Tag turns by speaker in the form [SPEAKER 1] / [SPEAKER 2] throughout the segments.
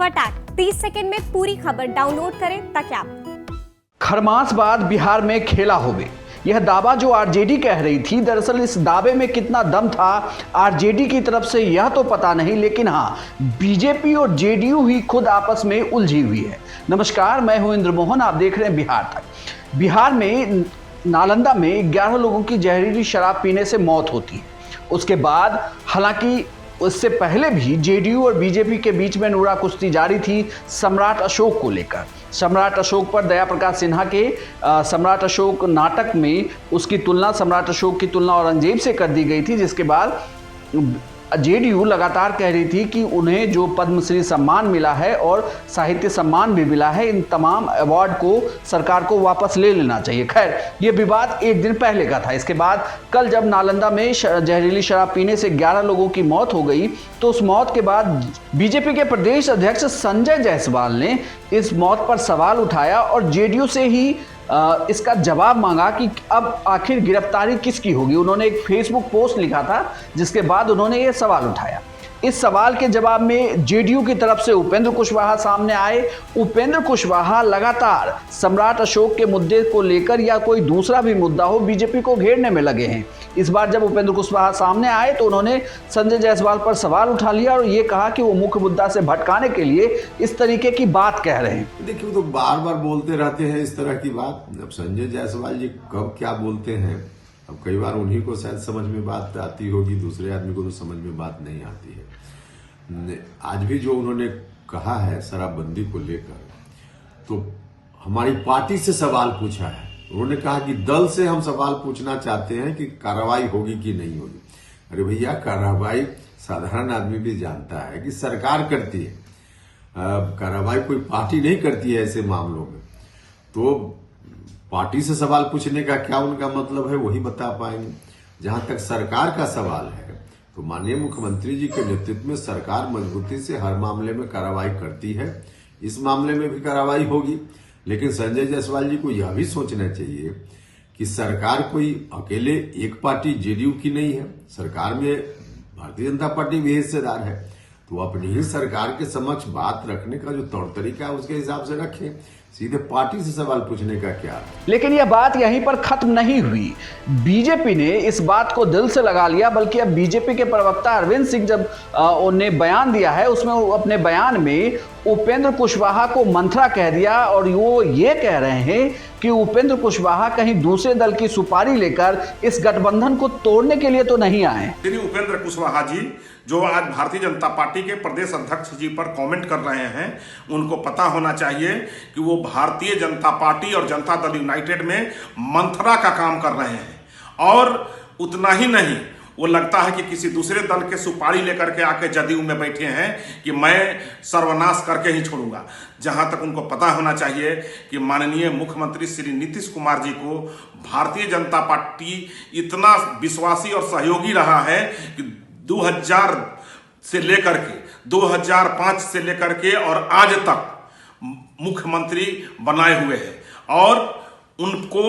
[SPEAKER 1] फटाक 30 सेकंड में पूरी खबर डाउनलोड करें ताकि आप
[SPEAKER 2] खरमास बाद बिहार में खेला होवे, यह दावा जो आरजेडी कह रही थी, दरअसल इस दावे में कितना दम था आरजेडी की तरफ से यह तो पता नहीं, लेकिन हाँ, बीजेपी और जेडीयू ही खुद आपस में उलझी हुई है। नमस्कार, मैं हूं इंद्र मोहन, आप देख रहे हैं बिहार तक। बिहार में नालंदा में 11 लोगों की जहरीली शराब पीने से मौत होती है। उसके बाद हालांकि उससे पहले भी जेडीयू और बीजेपी के बीच में नूरा कुश्ती जारी थी सम्राट अशोक को लेकर। सम्राट अशोक पर दया प्रकाश सिन्हा के सम्राट अशोक नाटक में उसकी तुलना, सम्राट अशोक की तुलना औरंगजेब से कर दी गई थी, जिसके बाद जेडीयू लगातार कह रही थी कि उन्हें जो पद्मश्री सम्मान मिला है और साहित्य सम्मान भी मिला है, इन तमाम अवार्ड को सरकार को वापस ले लेना चाहिए। खैर, ये विवाद एक दिन पहले का था। इसके बाद कल जब नालंदा में जहरीली शराब पीने से 11 लोगों की मौत हो गई, तो उस मौत के बाद बीजेपी के प्रदेश अध्यक्ष संजय जायसवाल ने इस मौत पर सवाल उठाया और जेडीयू से ही इसका जवाब मांगा कि अब आखिर गिरफ्तारी किसकी होगी। उन्होंने एक फेसबुक पोस्ट लिखा था, जिसके बाद उन्होंने ये सवाल उठाया। इस सवाल के जवाब में जेडीयू की तरफ से उपेंद्र कुशवाहा सामने आए। उपेंद्र कुशवाहा लगातार सम्राट अशोक के मुद्दे को लेकर या कोई दूसरा भी मुद्दा हो, बीजेपी को घेरने में लगे हैं। इस बार जब उपेंद्र कुशवाहा सामने आए तो उन्होंने संजय जायसवाल पर सवाल उठा लिया और ये कहा कि वो मुख्य मुद्दा से भटकाने के लिए इस तरीके की बात कह रहे हैं।
[SPEAKER 3] देखिए, वो तो बार बार बोलते रहते हैं इस तरह की बात। अब संजय जायसवाल जी कब क्या बोलते हैं, अब कई बार उन्हीं को शायद समझ में बात आती होगी, दूसरे आदमी को तो समझ में बात नहीं आती है। आज भी जो उन्होंने कहा है शराबबंदी को लेकर, तो हमारी पार्टी से सवाल पूछा है। उन्होंने कहा कि दल से हम सवाल पूछना चाहते हैं कि कार्रवाई होगी कि नहीं होगी। अरे भैया, कार्रवाई साधारण आदमी भी जानता है कि सरकार करती है, कार्रवाई कोई पार्टी नहीं करती है ऐसे मामलों में। तो पार्टी से सवाल पूछने का क्या उनका मतलब है, वही बता पाएंगे। जहां तक सरकार का सवाल है, तो माननीय मुख्यमंत्री जी के नेतृत्व में सरकार मजबूती से हर मामले में कार्रवाई करती है। इस मामले में भी कार्रवाई होगी, लेकिन संजय जायसवाल जी को यह भी सोचना चाहिए कि सरकार कोई अकेले एक पार्टी जेडीयू की नहीं है। सरकार में भारतीय जनता पार्टी भी हिस्सेदार है, तो अपनी ही सरकार के समक्ष बात रखने का जो तौर तरीका है उसके हिसाब से रखें। सीधे पार्टी से सवाल पूछने का क्या।
[SPEAKER 2] लेकिन यह बात यहीं पर खत्म नहीं हुई। बीजेपी ने इस बात को दिल से लगा लिया, बल्कि अब बीजेपी के प्रवक्ता अरविंद सिंह जब उन्हें बयान दिया है, उसमें अपने बयान में उपेंद्र कुशवाहा को मंथरा कह दिया और वो ये कह रहे हैं कि उपेंद्र कुशवाहा कहीं दूसरे दल की सुपारी लेकर इस गठबंधन को तोड़ने के लिए तो नहीं आए।
[SPEAKER 4] उपेंद्र कुशवाहा जी जो आज भारतीय जनता पार्टी के प्रदेश अध्यक्ष जी पर कमेंट कर रहे हैं, उनको पता होना चाहिए कि वो भारतीय जनता पार्टी और जनता दल यूनाइटेड में मंथरा का काम कर रहे हैं। और उतना ही नहीं, वो लगता है कि किसी दूसरे दल के सुपारी लेकर के आके जदयू में बैठे हैं कि मैं सर्वनाश करके ही छोड़ूंगा। जहां तक उनको पता होना चाहिए कि माननीय मुख्यमंत्री श्री नीतीश कुमार जी को भारतीय जनता पार्टी इतना विश्वासी और सहयोगी रहा है कि 2000 से लेकर के 2005 से लेकर के और आज तक मुख्यमंत्री बनाए हुए हैं और उनको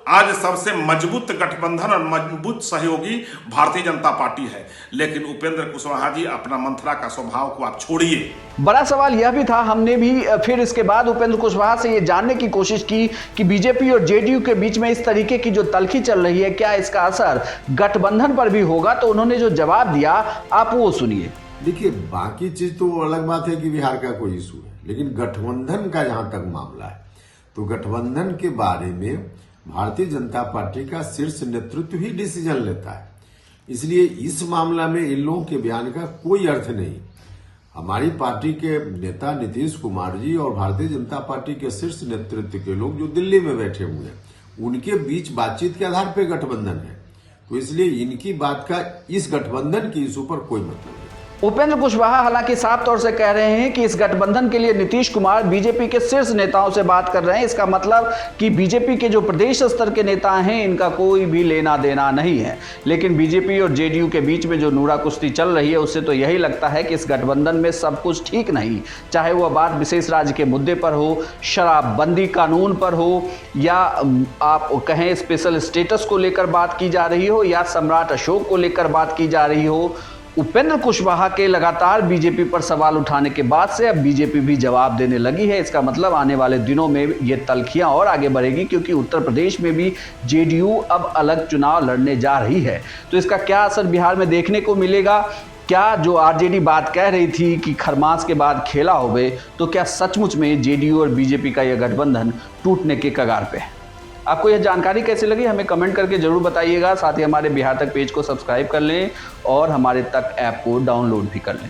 [SPEAKER 4] आज सबसे मजबूत गठबंधन और मजबूत सहयोगी भारतीय जनता पार्टी है। लेकिन उपेंद्र कुशवाहा जी अपना मंथरा का स्वभाव को आप छोड़िए।
[SPEAKER 2] बड़ा सवाल यह भी था, हमने भी फिर इसके बाद उपेंद्र कुशवाहा से ये जानने की कोशिश की कि बीजेपी और जेडीयू के बीच में इस तरीके की जो तल्खी चल रही है, क्या इसका असर गठबंधन पर भी होगा। तो उन्होंने जो जवाब दिया, आप वो सुनिए।
[SPEAKER 3] देखिए, बाकी चीज तो अलग बात है कि बिहार का कोई इशू है, लेकिन गठबंधन का जहां तक मामला है, तो गठबंधन के बारे में भारतीय जनता पार्टी का शीर्ष नेतृत्व ही डिसीजन लेता है। इसलिए इस मामला में इन लोगों के बयान का कोई अर्थ नहीं। हमारी पार्टी के नेता नीतीश कुमार जी और भारतीय जनता पार्टी के शीर्ष नेतृत्व के लोग जो दिल्ली में बैठे हुए हैं, उनके बीच बातचीत के आधार पर गठबंधन है। तो इसलिए इनकी बात का इस गठबंधन की इशू पर कोई मतलब नहीं।
[SPEAKER 2] उपेंद्र कुशवाहा हालांकि साफ तौर से कह रहे हैं कि इस गठबंधन के लिए नीतीश कुमार बीजेपी के शीर्ष नेताओं से बात कर रहे हैं। इसका मतलब कि बीजेपी के जो प्रदेश स्तर के नेता हैं, इनका कोई भी लेना देना नहीं है। लेकिन बीजेपी और जेडीयू के बीच में जो नूरा कुश्ती चल रही है, उससे तो यही लगता है कि इस गठबंधन में सब कुछ ठीक नहीं। चाहे वह बात विशेष राज्य के मुद्दे पर हो, शराबबंदी कानून पर हो, या आप कहें स्पेशल स्टेटस को लेकर बात की जा रही हो, या सम्राट अशोक को लेकर बात की जा रही हो, उपेंद्र कुशवाहा के लगातार बीजेपी पर सवाल उठाने के बाद से अब बीजेपी भी जवाब देने लगी है। इसका मतलब आने वाले दिनों में ये तल्खियां और आगे बढ़ेगी, क्योंकि उत्तर प्रदेश में भी जेडीयू अब अलग चुनाव लड़ने जा रही है। तो इसका क्या असर बिहार में देखने को मिलेगा? क्या जो आरजेडी बात कह रही थी कि खरमास के बाद खेला होवे, तो क्या सचमुच में जेडीयू और बीजेपी का यह गठबंधन टूटने के कगार पे है? आपको यह जानकारी कैसे लगी हमें कमेंट करके जरूर बताइएगा। साथ ही हमारे बिहार तक पेज को सब्सक्राइब कर लें और हमारे तक ऐप को डाउनलोड भी कर लें।